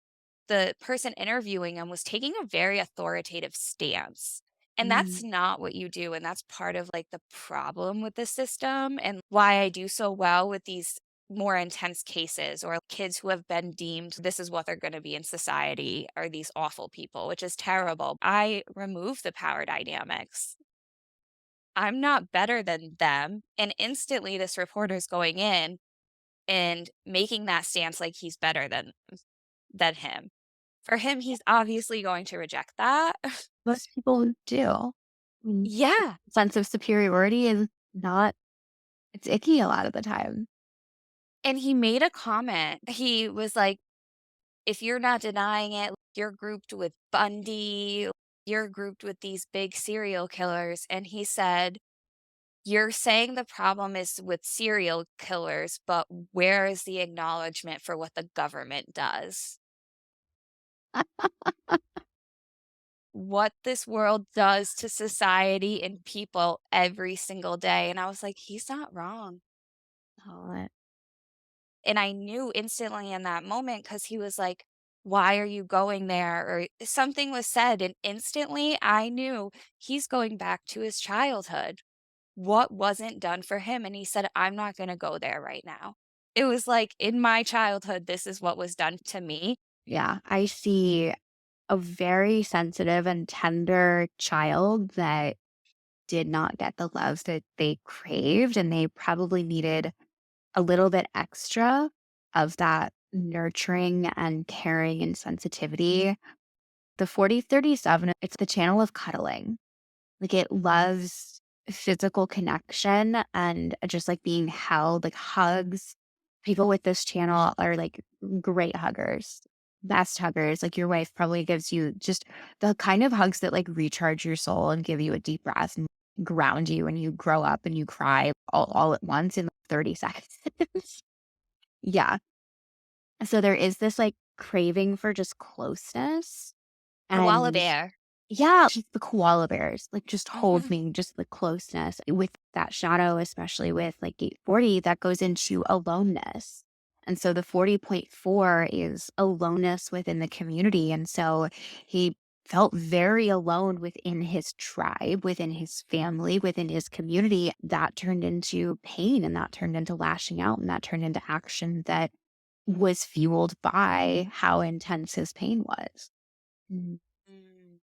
the person interviewing him was taking a very authoritative stance. And that's Mhm. not what you do. And that's part of like the problem with the system and why I do so well with these more intense cases or kids who have been deemed this is what they're going to be in society are these awful people, which is terrible. I remove the power dynamics. I'm not better than them. And instantly this reporter's going in and making that stance like he's better than him. For him, he's obviously going to reject that. Most people do. Mm. Yeah, Sense of superiority is not it's icky a lot of the time. and he made a comment. He was like, "If you're not denying it, you're grouped with Bundy, you're grouped with these big serial killers." And he said, "You're saying the problem is with serial killers, but where is the acknowledgement for what the government does? What this world does to society and people every single day." And I was like, "He's not wrong." Oh, And I knew instantly in that moment because he was like, "Why are you going there?" Or something was said, and instantly I knew he's going back to his childhood. What wasn't done for him? And he said, "I'm not gonna go there right now." It was like, in my childhood, this is what was done to me. yeah. I see a very sensitive and tender child that did not get the love that they craved, and they probably needed a little bit extra of that nurturing and caring and sensitivity. The 4037, it's the channel of cuddling. Like, it loves physical connection and just, like, being held, like, hugs. People with this channel are, like, great huggers, best huggers. Like, your wife probably gives you just the kind of hugs that, like, recharge your soul and give you a deep breath and ground you, and you grow up and you cry all at once in 30 seconds. Yeah. So there is this, like, craving for just closeness, Koala and bear. yeah, just the koala bears, like, just hold Mhm. me, just the closeness with that shadow, especially with, like, gate 40 that goes into aloneness. And so the 40.4 is aloneness within the community, and so he felt very alone within his tribe, within his family, within his community. That turned into pain, and that turned into lashing out, and that turned into action that was fueled by how intense his pain was. Mhm. Mm.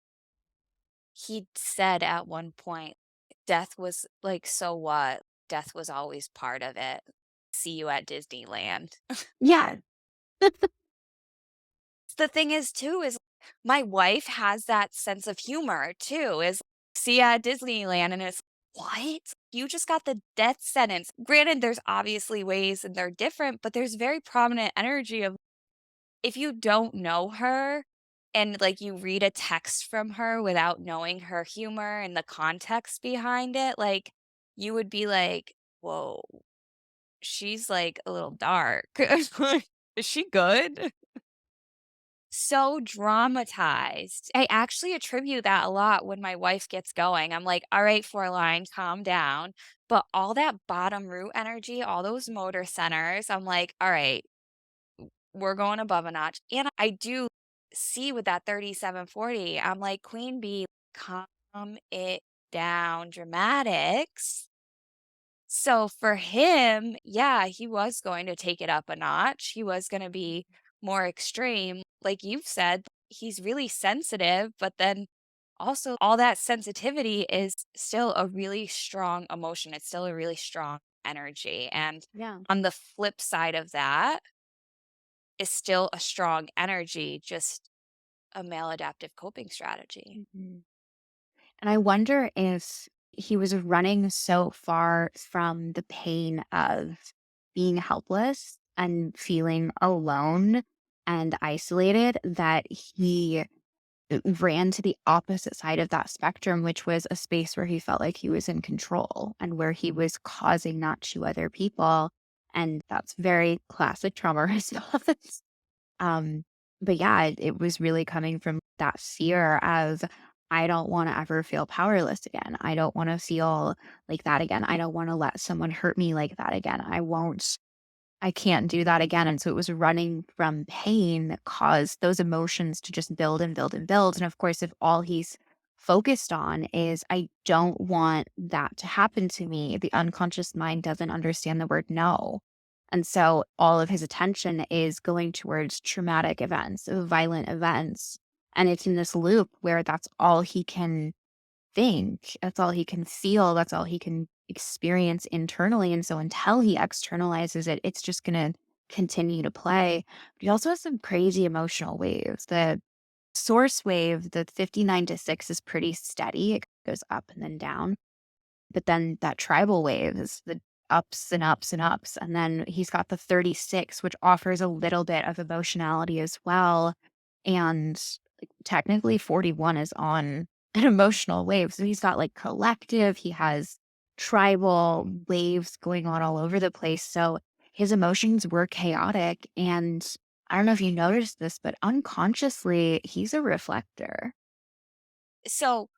He said at one point, death was like, "So what? Death was always part of it. See you at Disneyland." Yeah. the thing is too is my wife has that sense of humor too, is see at Disneyland and it's, "What? You just got the death sentence." Granted, there's obviously ways and they're different, but there's very prominent energy of if you don't know her and, like, you read a text from her without knowing her humor and the context behind it, like, you would be like, "Whoa, she's, like, a little dark." Is she good? So dramatized. I actually attribute that a lot when my wife gets going. I'm like, "All right, Fourline, calm down." But all that bottom root energy, all those motor centers, I'm like, "All right, we're going above a notch." And I do see with that 3740, I'm like, "Queen bee, calm it down, dramatics." So for him, yeah, he was going to take it up a notch. He was gonna be more extreme. Like you've said, he's really sensitive, but then also all that sensitivity is still a really strong emotion. It's still a really strong energy. And Yeah. on the flip side of that is still a strong energy, just a maladaptive coping strategy. Mhm. And I wonder if he was running so far from the pain of being helpless and feeling alone and isolated that he ran to the opposite side of that spectrum, which was a space where he felt like he was in control and where he was causing not to other people. And that's very classic trauma response. Um, but yeah, it was really coming from that fear of I don't want to ever feel powerless again. I don't want to feel like that again. I don't want to let someone hurt me like that again. I can't do that again. And so it was running from pain that caused those emotions to just build and build and build. And of course, if all he's focused on is, I don't want that to happen to me, the unconscious mind doesn't understand the word no. And so all of his attention is going towards traumatic events, violent events. And it's in this loop where that's all he can think. That's all he can feel. That's all he can experience internally. And so until he externalizes it, it's just going to continue to play. But he also has some crazy emotional waves. The source wave, the 59 to 6 is pretty steady. It goes up and then down. But then that tribal wave is the ups and ups and ups. And then he's got the 36, which offers a little bit of emotionality as well. And like, technically 41 is on an emotional wave. So he's got like collective, he has tribal waves going on all over the place. So his emotions were chaotic. And I don't know if you noticed this, but unconsciously, he's a reflector. So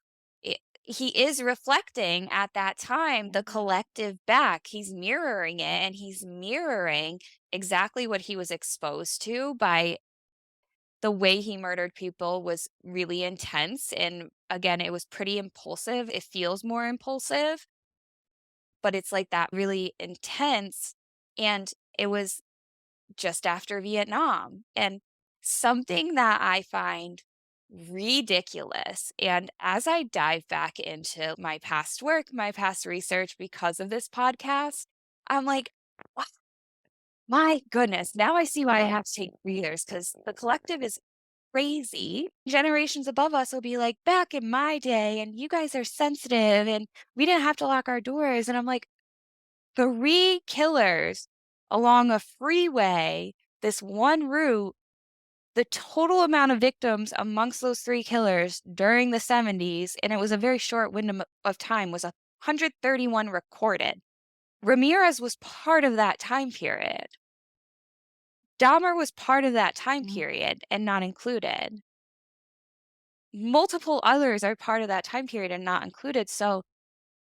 he is reflecting at that time the collective back. He's mirroring it and he's mirroring exactly what he was exposed to by the way he murdered people was really intense. And again, it was pretty impulsive. It feels more impulsive, but it's like that really intense. And it was just after Vietnam. And something that I find ridiculous, and as I dive back into my past work, my past research because of this podcast, I'm like, "What? My goodness, now I see why I have to take breathers because the collective is crazy. Generations above us will be like, back in my day, and you guys are sensitive, and we didn't have to lock our doors." And I'm like, three killers along a freeway, this one route, the total amount of victims amongst those three killers during the 70s, and it was a very short window of time, was 131 recorded. Ramirez was part of that time period. Dahmer was part of that time period and not included. Multiple others are part of that time period and not included. So,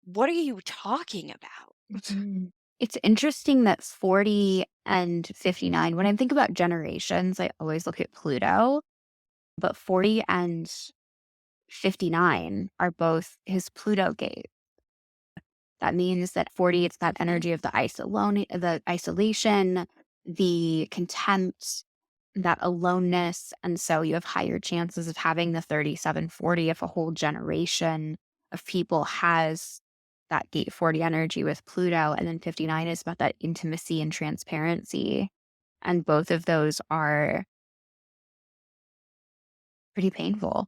what are you talking about? Mhm. It's interesting that 40 and 59, when I think about generations, I always look at Pluto, but 40 and 59 are both his Pluto gate. That means that 40, it's that Mhm. energy of the isolation, the contempt, that aloneness. And so you have higher chances of having the 3740 if a whole generation of people has that gate 40 energy with Pluto. And then 59 is about that intimacy and transparency. And both of those are pretty painful.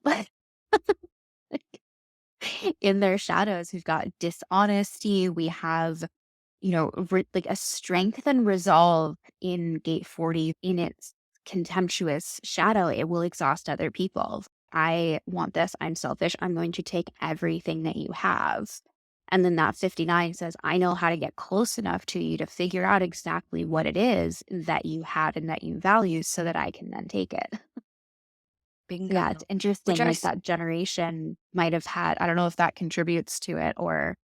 In their shadows, we've got dishonesty. We have, like a strength and resolve in gate 40 in its contemptuous shadow. It will exhaust other people. I want this. I'm selfish. I'm going to take everything that you have. And then that 59 says, I know how to get close enough to you to figure out exactly what it is that you had and that you value so that I can then take it. Yeah, it's Bingo. Which interesting, are like, that generation might have had I don't know if that contributes to it or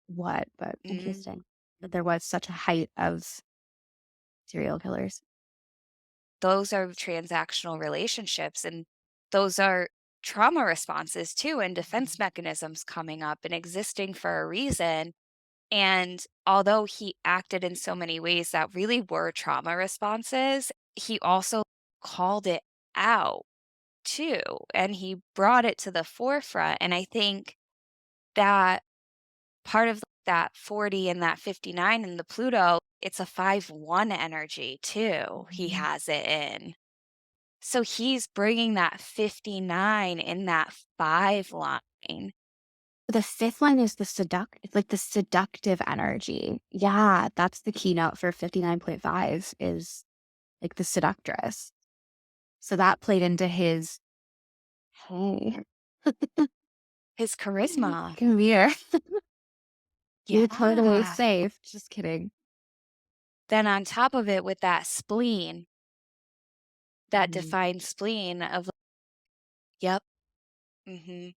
what, but mm, interesting that there was such a height of serial killers. those are transactional relationships, and those are trauma responses too, and defense mechanisms coming up and existing for a reason. And although he acted in so many ways that really were trauma responses, he also called it out too, and he brought it to the forefront. And I think that part of that 40 and that 59 and the Pluto, it's a 5-1 energy too. He Mhm. has it in. So he's bringing that 59 in that 5 line. The 5th one is it's like the seductive energy. Yeah, that's the keynote for 59.5 is, like, the seductress. So that played into his, "Hey, His charisma. come here. You're totally Yeah. safe." Just kidding. Then on top of it with that spleen, that Mhm. defined spleen of, yep. Mhm.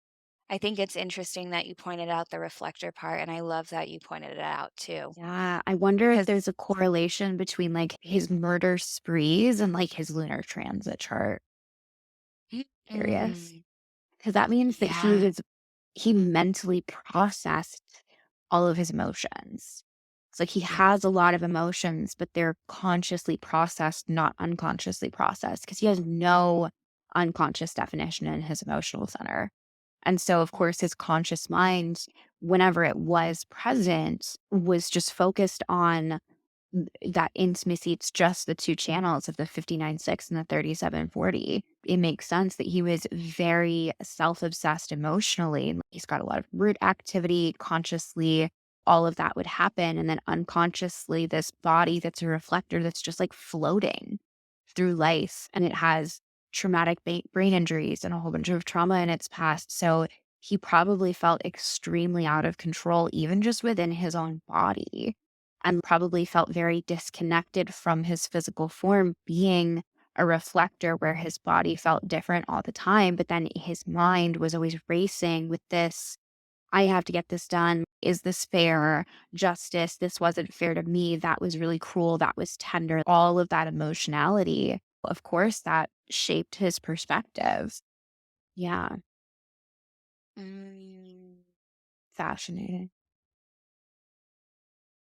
I think it's interesting that you pointed out the reflector part, and I love that you pointed it out too. Yeah, I wonder if 'Cause there's a correlation between, like, his murder sprees and, like, his lunar transit chart. Curious, mm, because that means that yeah, he mentally processed all of his emotions. It's like he yeah. has a lot of emotions, but they're consciously processed, not unconsciously processed, because he has no unconscious definition in his emotional center. And so, of course, his conscious mind, whenever it was present, was just focused on that intimacy. It's just the two channels of the 59.6 and the 37.40. It makes sense that he was very self-obsessed emotionally. He's got a lot of root activity consciously. All of that would happen. And then unconsciously, this body that's a reflector that's just like floating through life. And it has traumatic brain injuries and a whole bunch of trauma in its past. So he probably felt extremely out of control, even just within his own body, and probably felt very disconnected from his physical form being a reflector where his body felt different all the time. But then his mind was always racing with this I have to get this done. Is this fair? Justice. This wasn't fair to me. That was really cruel. That was tender. All of that emotionality, of course, that shaped his perspective. Yeah. Mm, Fascinating.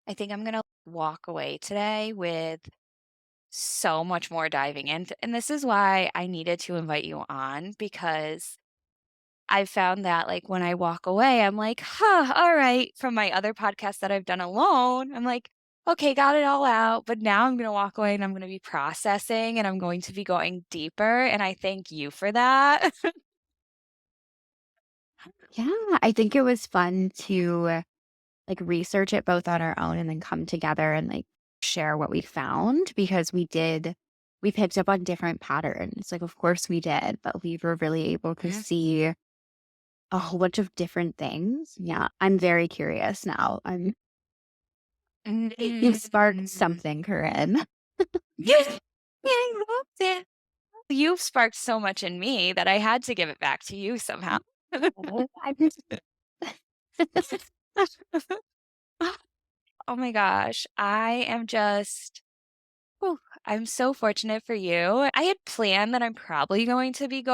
I think I'm gonna walk away today with so much more diving in, and this is why I needed to invite you on because I've found that, like, when I walk away, I'm like, "Huh, alright," from my other podcasts that I've done alone, I'm like, "Okay, got it all out," but now I'm gonna walk away and I'm gonna be processing and I'm going to be going deeper, and I thank you for that. Yeah. I think it was fun to like research it both on our own and then come together and like share what we found because we picked up on different patterns. Like, of course we did, but we were really able to see a whole bunch of different things. Yeah, I'm very curious now. You've sparked Mm. something, Corinne. Yeah, I loved it. You've sparked so much in me that I had to give it back to you somehow. I just Oh my gosh, I am just whew, I'm so fortunate for you. I had planned that I'm probably going to be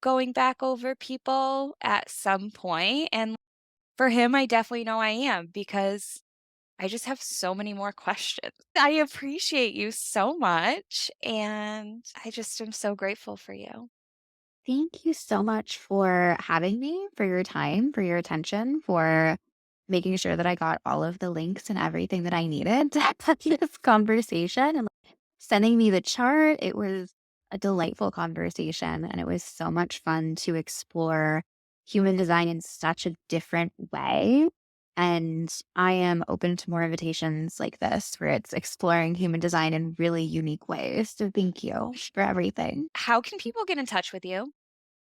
going back over people at some point, and for him, I definitely know I am because I just have so many more questions. I appreciate you so much, and I just am so grateful for you. thank you so much for having me, for your time, for your attention, for making sure that I got all of the links and everything that I needed to have this conversation and like, sending me the chart. It was a delightful conversation. And it was so much fun to explore human design in such a different way. And I am open to more invitations like this, where it's exploring human design in really unique ways. So thank you for everything. How can people get in touch with you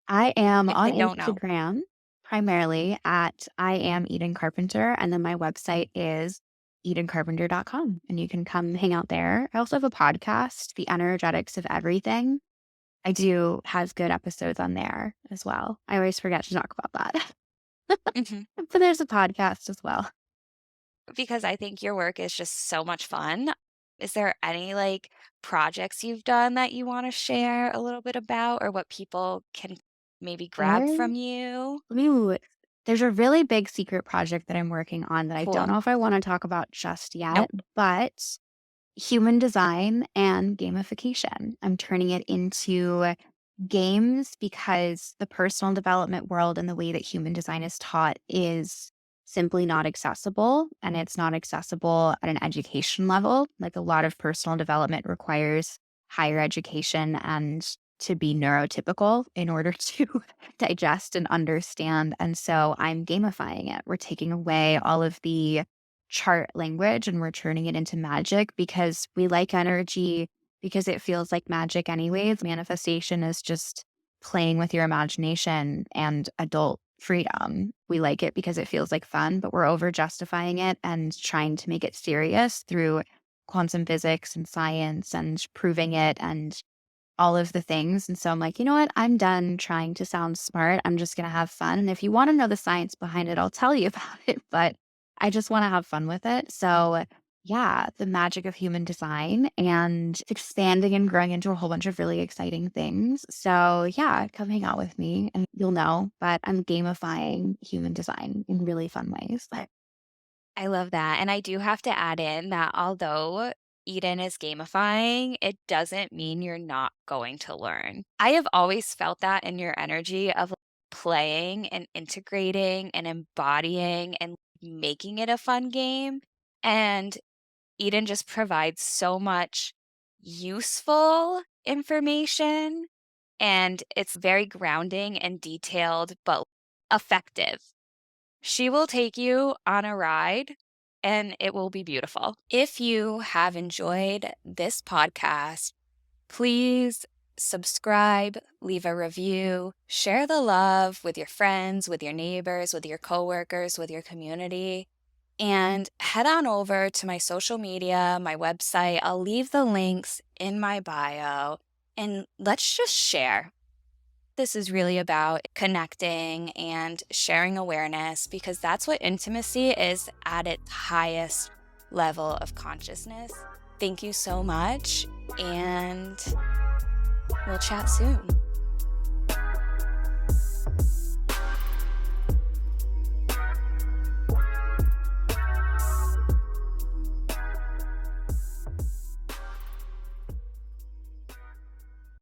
I am if on they don't know? Instagram primarily at I am Eden Carpenter. And then my website is edencarpenter.com. And you can come hang out there. I also have a podcast, The Energetics of Everything. I do has good episodes on there as well. I always forget to talk about that. Mhm. But there's a podcast as well. Because I think your work is just so much fun. Is there any, like, projects you've done that you wanna share a little bit about or what people can maybe grab There from you? ooh, there's a really big secret project that I'm working on that I don't Cool. know if I wanna talk about just yet, Nope. but human design and gamification. I'm turning it into games because the personal development world and the way that human design is taught is simply not accessible. And it's not accessible at an education level. Like a lot of personal development requires higher education and to be neurotypical in order to digest and understand. And so I'm gamifying it. We're taking away all of the chart language and we're turning it into magic because we like energy because it feels like magic anyways. Manifestation is just playing with your imagination and adult freedom. We like it because it feels like fun, but we're over justifying it and trying to make it serious through quantum physics and science and proving it and all of the things. And so I'm like, you know what? I'm done trying to sound smart. I'm just going to have fun. And if you want to know the science behind it, I'll tell you about it. But I just want to have fun with it. So, yeah, the magic of human design and it's expanding and growing into a whole bunch of really exciting things. So, yeah, come hang out with me and you'll know. But I'm gamifying human design in really fun ways. But I love that, and I do have to add in that although Eden is gamifying, it doesn't mean you're not going to learn. I have always felt that in your energy of playing and integrating and embodying and making it a fun game, and Eden just provides so much useful information, and it's very grounding and detailed, but effective. She will take you on a ride and it will be beautiful. If you have enjoyed this podcast, please subscribe, leave a review, share the love with your friends, with your neighbors, with your coworkers, with your community, and head on over to my social media, my website. I'll leave the links in my bio and let's just share. This is really about connecting and sharing awareness because that's what intimacy is at its highest level of consciousness. Thank you so much, and we'll chat soon.